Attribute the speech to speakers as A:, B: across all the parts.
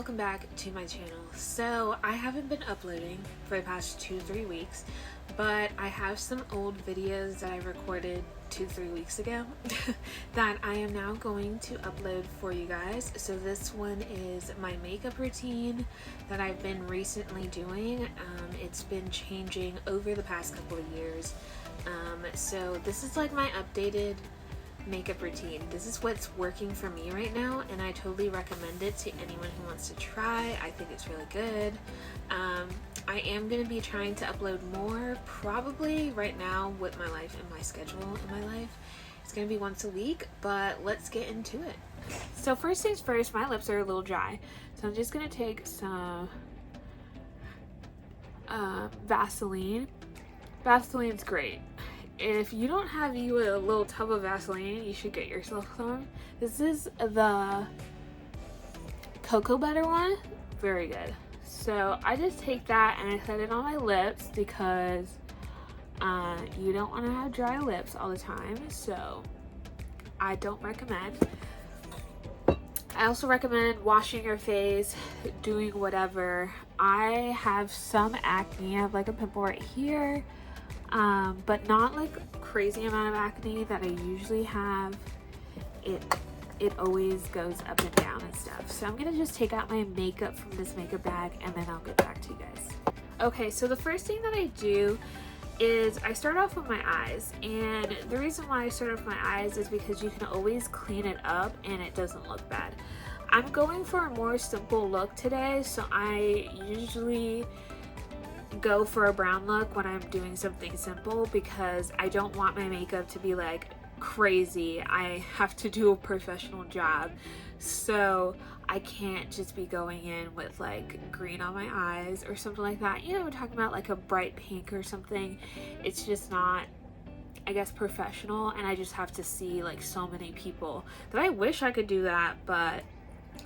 A: welcome back to my channel. So I haven't been uploading for the past 2-3 weeks, but I have some old videos that I recorded 2-3 weeks ago that I am now going to upload for you guys. So this one is my makeup routine that I've been recently doing. It's been changing over the past couple of years. So this is like my updated makeup routine. This is what's working for me right now, and I totally recommend it to anyone who wants to try. I think it's really good. I am going to be trying to upload more, probably right now with my life and my schedule in my life. It's going to be once a week, but let's get into it. So first things first, my lips are a little dry, so I'm just going to take some Vaseline. Vaseline's great. If you don't have a little tub of Vaseline, you should get yourself some. This is the cocoa butter one. Very good. So I just take that and I set it on my lips because you don't want to have dry lips all the time. So I don't recommend. I also recommend washing your face, doing whatever. I have some acne. I have like a pimple right here. But not like crazy amount of acne that I usually have. It always goes up and down and stuff. So I'm gonna just take out my makeup from this makeup bag and then I'll get back to you guys. Okay, so the first thing that I do is I start off with my eyes, and the reason why I start off with my eyes is because you can always clean it up and it doesn't look bad. I'm going for a more simple look today, so I usually go for a brown look when I'm doing something simple because I don't want my makeup to be like crazy. I have to do a professional job, so I can't just be going in with like green on my eyes or something like that. You know, we're talking about like a bright pink or something. It's just not, I guess, professional, and I just have to see like so many people that I wish I could do that, but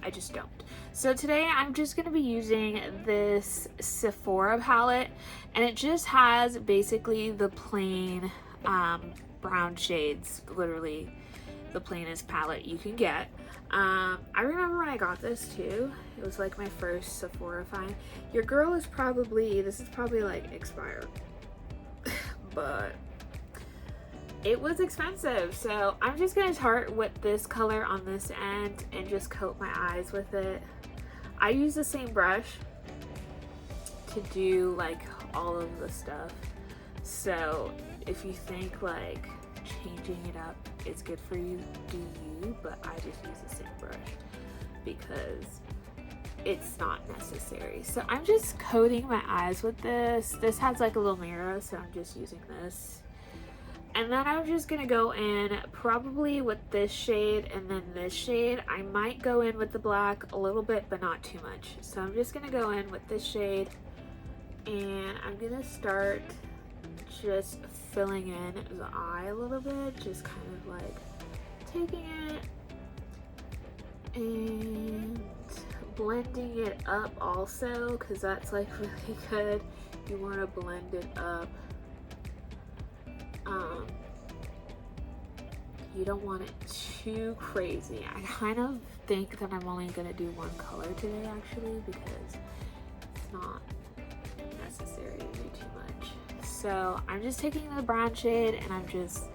A: I just don't. So today I'm just going to be using this Sephora palette, and it just has basically the plain brown shades, literally the plainest palette you can get. I remember when I got this too. It was like my first Sephora find. Your girl is probably, this is probably like expired, but it was expensive. So I'm just gonna start with this color on this end and just coat my eyes with it. I use the same brush to do like all of the stuff. So if you think like changing it up is good for you, do you, but I just use the same brush because it's not necessary. So I'm just coating my eyes with this. This has like a little mirror, so I'm just using this. And then I'm just gonna go in probably with this shade and then this shade. I might go in with the black a little bit, but not too much. So I'm just gonna go in with this shade, and I'm gonna start just filling in the eye a little bit, just kind of like taking it and blending it up also, because that's like really good. You want to blend it up. You don't want it too crazy. I kind of think that I'm only gonna do one color today actually, because it's not necessary to do too much. So I'm just taking the brown shade and I'm just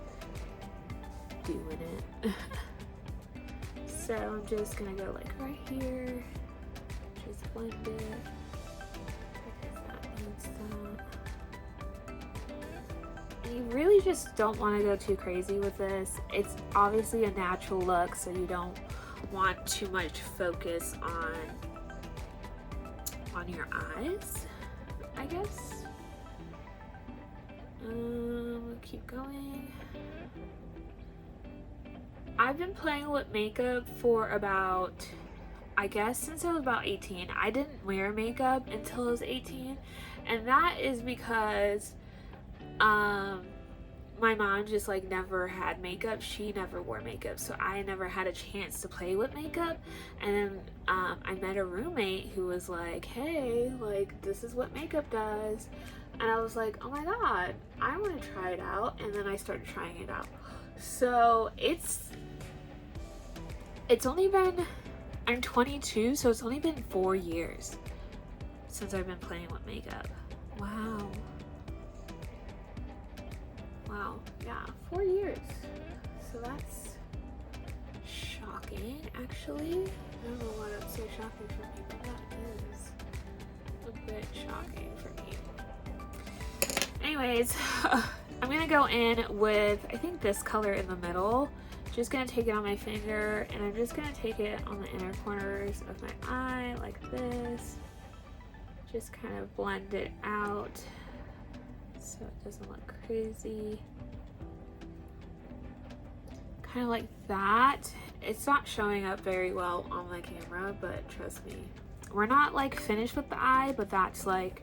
A: doing it. So I'm just gonna go like right here, just blend it because that needs that. You really just don't want to go too crazy with this. It's obviously a natural look, so you don't want too much focus on your eyes, I guess. We'll keep going. I've been playing with makeup for about, I guess, since I was about 18. I didn't wear makeup until I was 18, and that is because my mom just like never had makeup. She never wore makeup, so I never had a chance to play with makeup. And then I met a roommate who was like, hey, like this is what makeup does, and I was like, oh my god, I want to try it out. And then I started trying it out. So it's only been I'm 22, so it's only been 4 years since I've been playing with makeup. Wow. Wow, yeah, 4 years. So that's shocking, actually. I don't know why that's so shocking for me, but that is a bit shocking for me. Anyways, I'm gonna go in with, I think, this color in the middle. Just gonna take it on my finger, and I'm just gonna take it on the inner corners of my eye like this. Just kind of blend it out so it doesn't look crazy. Kind of like that. It's not showing up very well on the camera, but trust me, we're not like finished with the eye, but that's like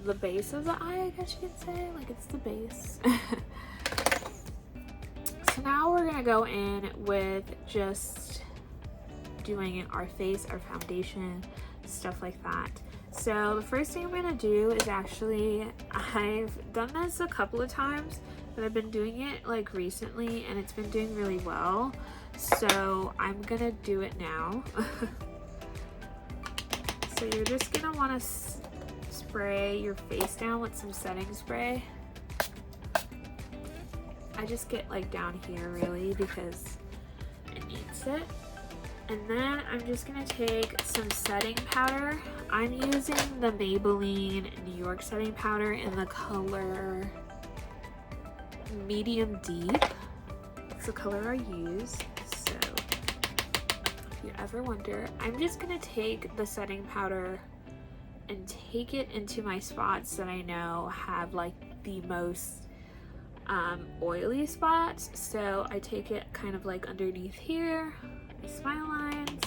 A: the base of the eye, I guess you could say. Like, it's the base. So now we're gonna go in with just doing our face, our foundation, stuff like that. So the first thing I'm gonna do is actually, I've done this a couple of times, but I've been doing it like recently and it's been doing really well. So I'm gonna do it now. So you're just gonna wanna spray your face down with some setting spray. I just get like down here really because it needs it. And then I'm just gonna take some setting powder. I'm using the Maybelline New York setting powder in the color medium deep. It's the color I use. So if you ever wonder, I'm just gonna take the setting powder and take it into my spots that I know have like the most oily spots. So I take it kind of like underneath here, my smile lines,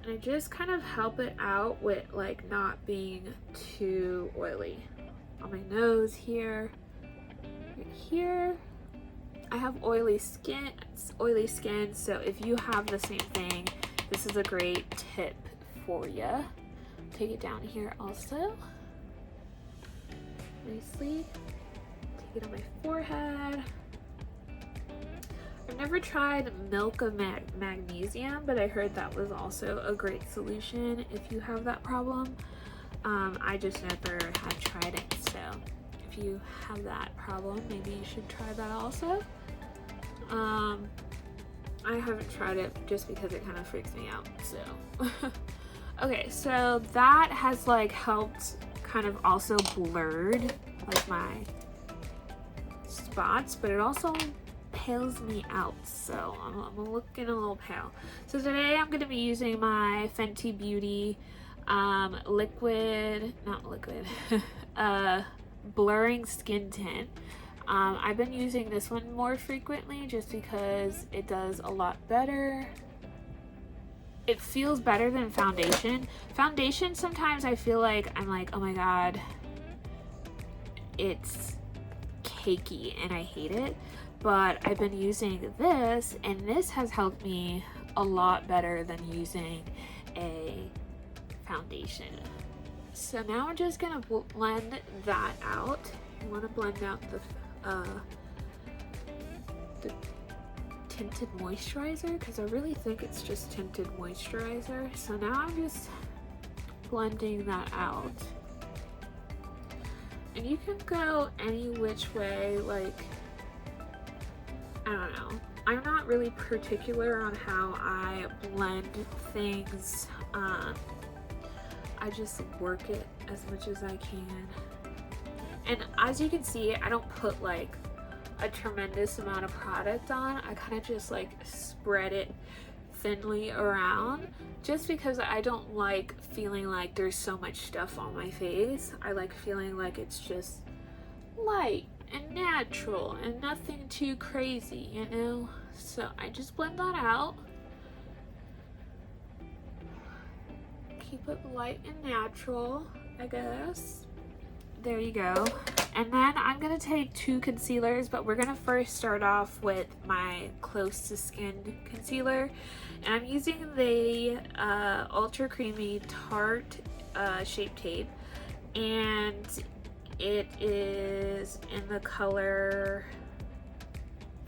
A: and I just kind of help it out with like not being too oily. On my nose here, right here. I have oily skin, so if you have the same thing, this is a great tip for you. Take it down here also, nicely. Take it on my forehead. I've never tried milk of magnesium, but I heard that was also a great solution if you have that problem. I just never had tried it, so if you have that problem, maybe you should try that also. I haven't tried it just because it kind of freaks me out, so. Okay, so that has like helped kind of also blurred like my spots, but it also pales me out, so I'm looking a little pale. So today I'm going to be using my Fenty Beauty blurring skin tint. I've been using this one more frequently just because it does a lot better. It feels better than foundation. Foundation, sometimes I feel like I'm like, oh my god, it's cakey and I hate it. But I've been using this, and this has helped me a lot better than using a foundation. So now I'm just gonna blend that out. You want to blend out the tinted moisturizer, because I really think it's just tinted moisturizer. So now I'm just blending that out. And you can go any which way, like, I don't know. I'm not really particular on how I blend things. I just work it as much as I can. And as you can see, I don't put like a tremendous amount of product on. I kind of just like spread it thinly around, just because I don't like feeling like there's so much stuff on my face. I like feeling like it's just light and natural and nothing too crazy, you know? So I just blend that out. Keep it light and natural, I guess. There you go. And then I'm gonna take 2 concealers, but we're gonna first start off with my close to skin concealer. And I'm using the Ultra Creamy Tarte Shape Tape. And it is in the color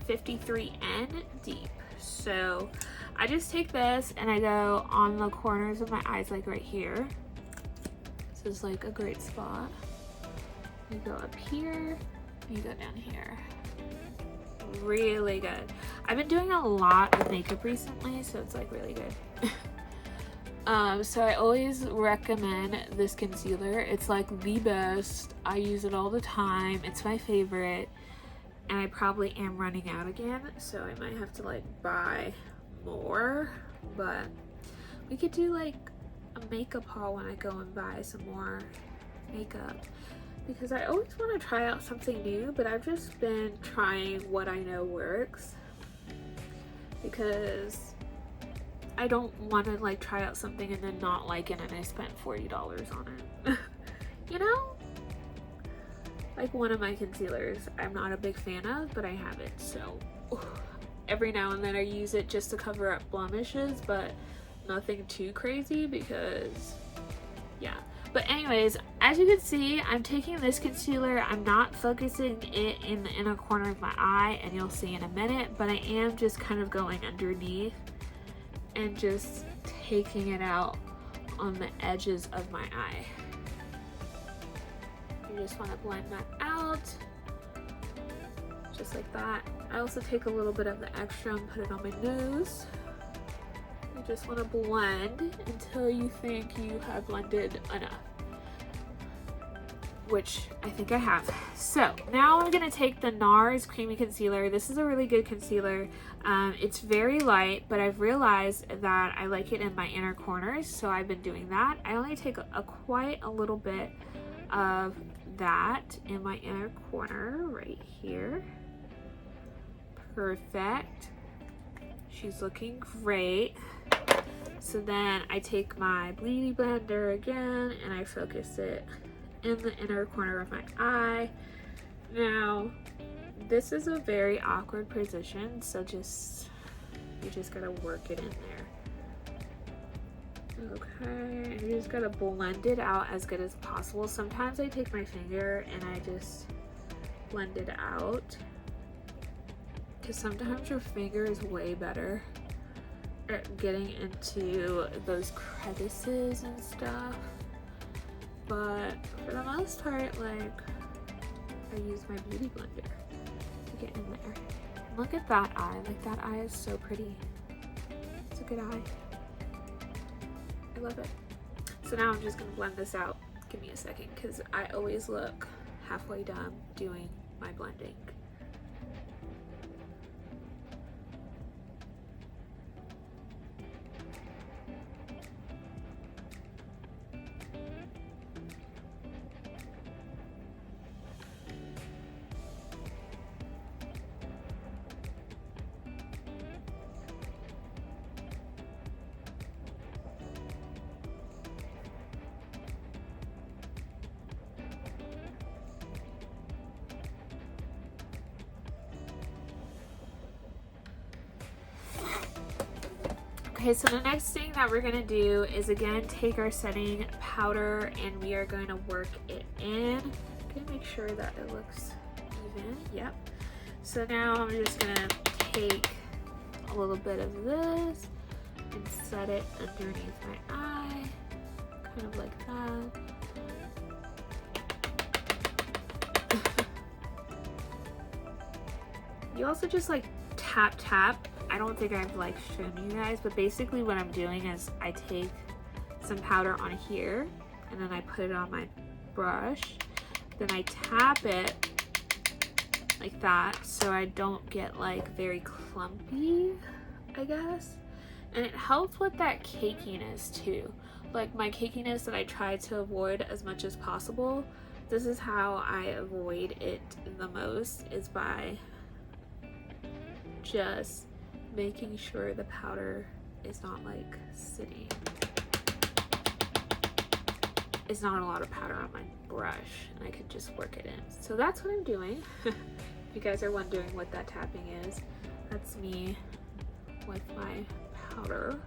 A: 53N Deep. So I just take this and I go on the corners of my eyes, like right here. This is like a great spot. You go up here, you go down here. Really good. I've been doing a lot of makeup recently, so it's like really good. So I always recommend this concealer. It's like the best. I use it all the time. It's my favorite. And I probably am running out again, so I might have to like buy more. But we could do like a makeup haul when I go and buy some more makeup. Because I always want to try out something new, but I've just been trying what I know works. Because I don't want to like try out something and then not like it and I spent $40 on it. You know? Like one of my concealers I'm not a big fan of, but I have it, so every now and then I use it just to cover up blemishes, but nothing too crazy because yeah. But anyways, as you can see, I'm taking this concealer, I'm not focusing it in the inner corner of my eye, and you'll see in a minute, but I am just kind of going underneath and just taking it out on the edges of my eye. You just want to blend that out, just like that. I also take a little bit of the extra and put it on my nose. You just want to blend until you think you have blended enough, which I think I have. So now I'm going to take the NARS Creamy Concealer. This is a really good concealer. It's very light, but I've realized that I like it in my inner corners, so I've been doing that. I only take quite a little bit of that in my inner corner right here. Perfect. She's looking great. So then I take my Beauty Blender again and I focus it in the inner corner of my eye. Now this is a very awkward position, so you just gotta work it in there. Okay, and you just gotta blend it out as good as possible. Sometimes I take my finger and I just blend it out, because sometimes your finger is way better at getting into those crevices and stuff. But for the most part, like, I use my Beauty Blender to get in there. And look at that eye, like that eye is so pretty. It's a good eye. I love it. So now I'm just gonna blend this out. Give me a second, because I always look halfway done doing my blending. Okay, so the next thing that we're gonna do is again take our setting powder and we are going to work it in. I'm gonna make sure that it looks even. Yep. So now I'm just gonna take a little bit of this and set it underneath my eye, kind of like that. You also just like tap. I don't think I've like shown you guys, but basically what I'm doing is I take some powder on here and then I put it on my brush, then I tap it like that so I don't get like very clumpy, I guess. And it helps with that cakiness too, like my cakiness that I try to avoid as much as possible. This is how I avoid it the most, is by just making sure the powder is not like sitting. It's not a lot of powder on my brush and I could just work it in. So that's what I'm doing. If you guys are wondering what that tapping is, that's me with my powder.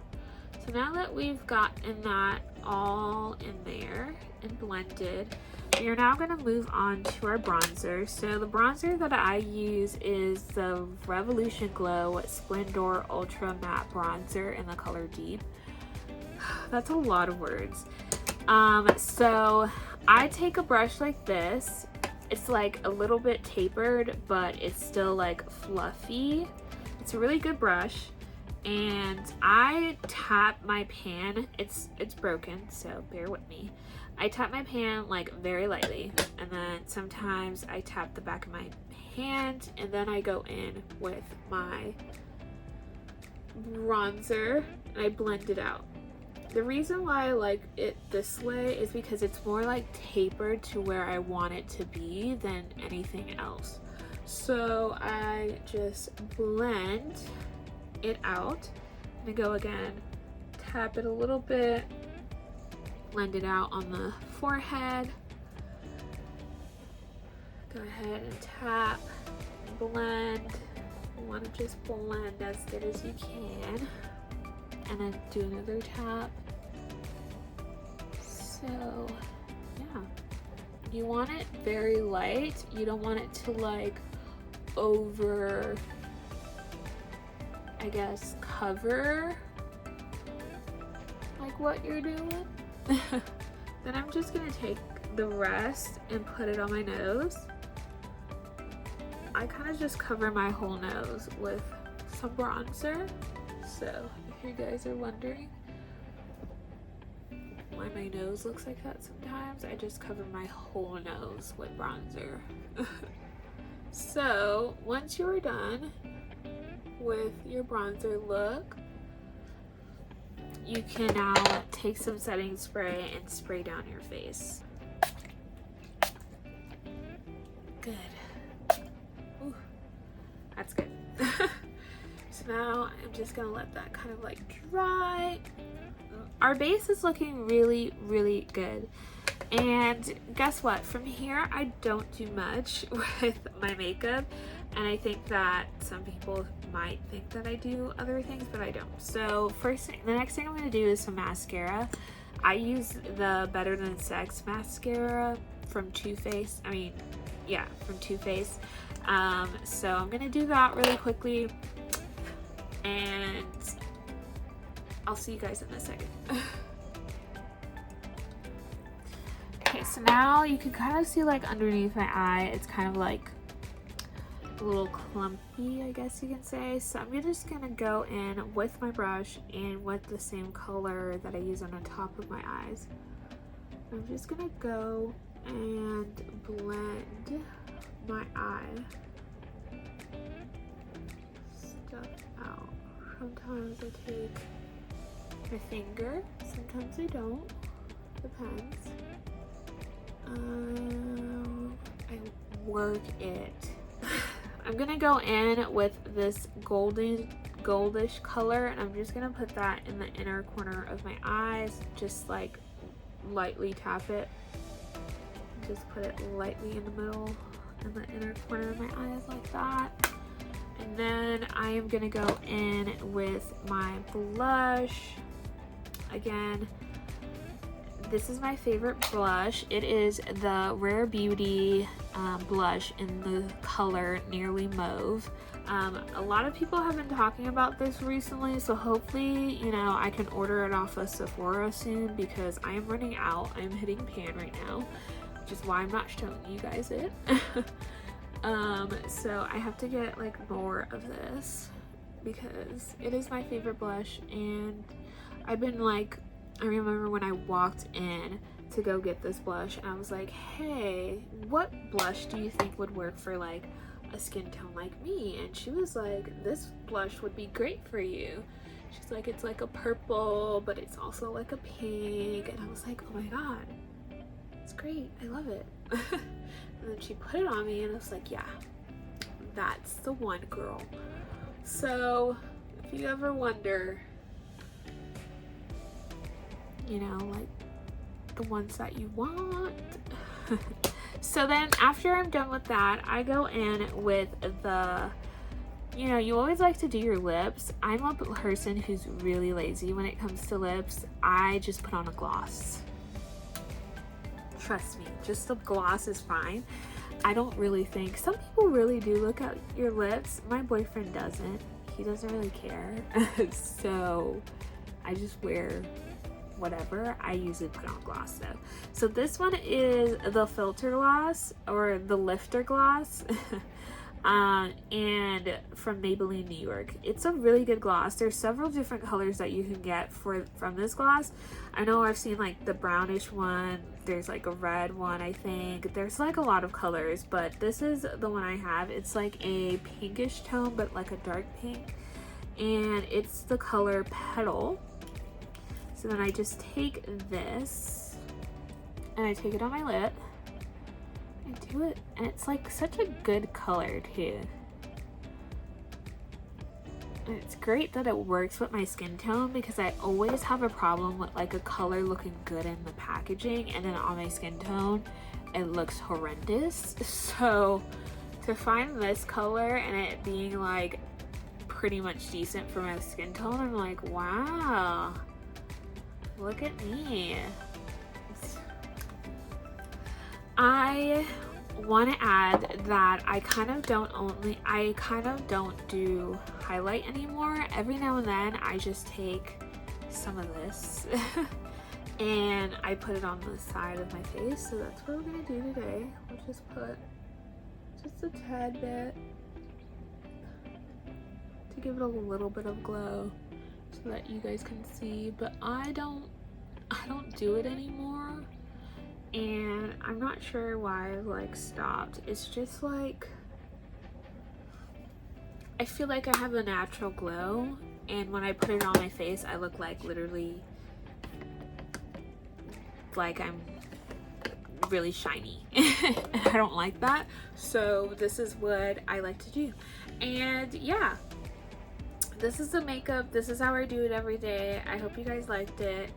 A: So now that we've gotten that all in there and blended, we are now going to move on to our bronzer. So the bronzer that I use is the Revolution Glow Splendor Ultra Matte Bronzer in the color Deep. That's a lot of words. So I take a brush like this. It's like a little bit tapered, but it's still like fluffy. It's a really good brush. And I tap my pan. It's broken, so bear with me. I tap my pan like very lightly, and then sometimes I tap the back of my hand, and then I go in with my bronzer and I blend it out. The reason why I like it this way is because it's more like tapered to where I want it to be than anything else. So I just blend it out and I go again, tap it a little bit, blend it out on the forehead, go ahead and tap, blend. You want to just blend as good as you can, and then do another tap. So yeah, you want it very light. You don't want it to like over, I guess, cover like what you're doing. Then I'm just gonna take the rest and put it on my nose. I kind of just cover my whole nose with some bronzer. So if you guys are wondering why my nose looks like that sometimes, I just cover my whole nose with bronzer. So once you're done with your bronzer look, you can now take some setting spray and spray down your face. Good. Ooh, that's good. So now I'm just gonna let that kind of like dry. Our base is looking really, really good. And guess what? From here, I don't do much with my makeup. And I think that some people might think that I do other things, but I don't. So the next thing I'm going to do is some mascara. I use the Better Than Sex mascara from Too Faced. From Too Faced. So I'm going to do that really quickly. And I'll see you guys in a second. Okay, so now you can kind of see like underneath my eye, it's kind of like a little clumpy, I guess you can say. So I'm just gonna go in with my brush and with the same color that I use on the top of my eyes. I'm just gonna go and blend my eye stuff out. Sometimes I take my finger, sometimes I don't, depends. I work it. I'm gonna go in with this goldish color, and I'm just gonna put that in the inner corner of my eyes, just like lightly tap it. Just put it lightly in the middle, in the inner corner of my eyes like that. And then I am gonna go in with my blush. Again, this is my favorite blush. It is the Rare Beauty blush in the color Nearly Mauve. A lot of people have been talking about this recently, so hopefully, I can order it off of Sephora soon because I am running out. I'm hitting pan right now, which is why I'm not showing you guys it. So I have to get like more of this because it is my favorite blush, and I've been like, I remember when I walked in to go get this blush and I was like, hey, what blush do you think would work for like a skin tone like me? And she was like, this blush would be great for you. She's like, it's like a purple, but it's also like a pink. And I was like, oh my god, it's great, I love it. And then she put it on me and I was like, yeah, that's the one, girl. So if you ever wonder, like the ones that you want. So then after I'm done with that, I go in with the you know, you always like to do your lips. I'm a person who's really lazy when it comes to lips. I just put on a gloss. Trust me, just the gloss is fine. I don't really think, some people really do look at your lips. My boyfriend doesn't. He doesn't really care. So I just wear whatever. I usually put on gloss though. So this one is the filter gloss or the lifter gloss. And from Maybelline New York. It's a really good gloss. There's several different colors that you can get from this gloss. I know I've seen like the brownish one, there's like a red one, I think. There's like a lot of colors, but this is the one I have. It's like a pinkish tone, but like a dark pink. And it's the color Petal. So then I just take this and I take it on my lip. I do it, and it's like such a good color too. And it's great that it works with my skin tone, because I always have a problem with like a color looking good in the packaging and then on my skin tone it looks horrendous. So to find this color and it being like pretty much decent for my skin tone, I'm like, wow, look at me. I want to add that I kind of don't do highlight anymore. Every now and then I just take some of this and I put it on the side of my face. So that's what we're gonna do today. We'll just put just a tad bit to give it a little bit of glow so that you guys can see, but I don't do it anymore. And I'm not sure why I've like stopped. It's just like, I feel like I have a natural glow, and when I put it on my face I look like literally like I'm really shiny. I don't like that, so this is what I like to do. And yeah, this is the makeup. This is how I do it every day. I hope you guys liked it.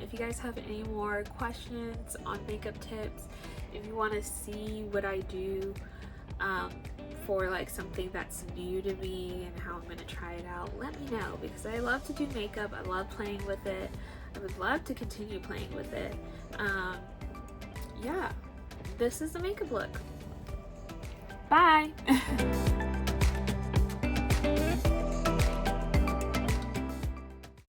A: If you guys have any more questions on makeup tips, if you want to see what I do for like something that's new to me and how I'm going to try it out, let me know, because I love to do makeup. I love playing with it. I would love to continue playing with it. Yeah, this is the makeup look. Bye.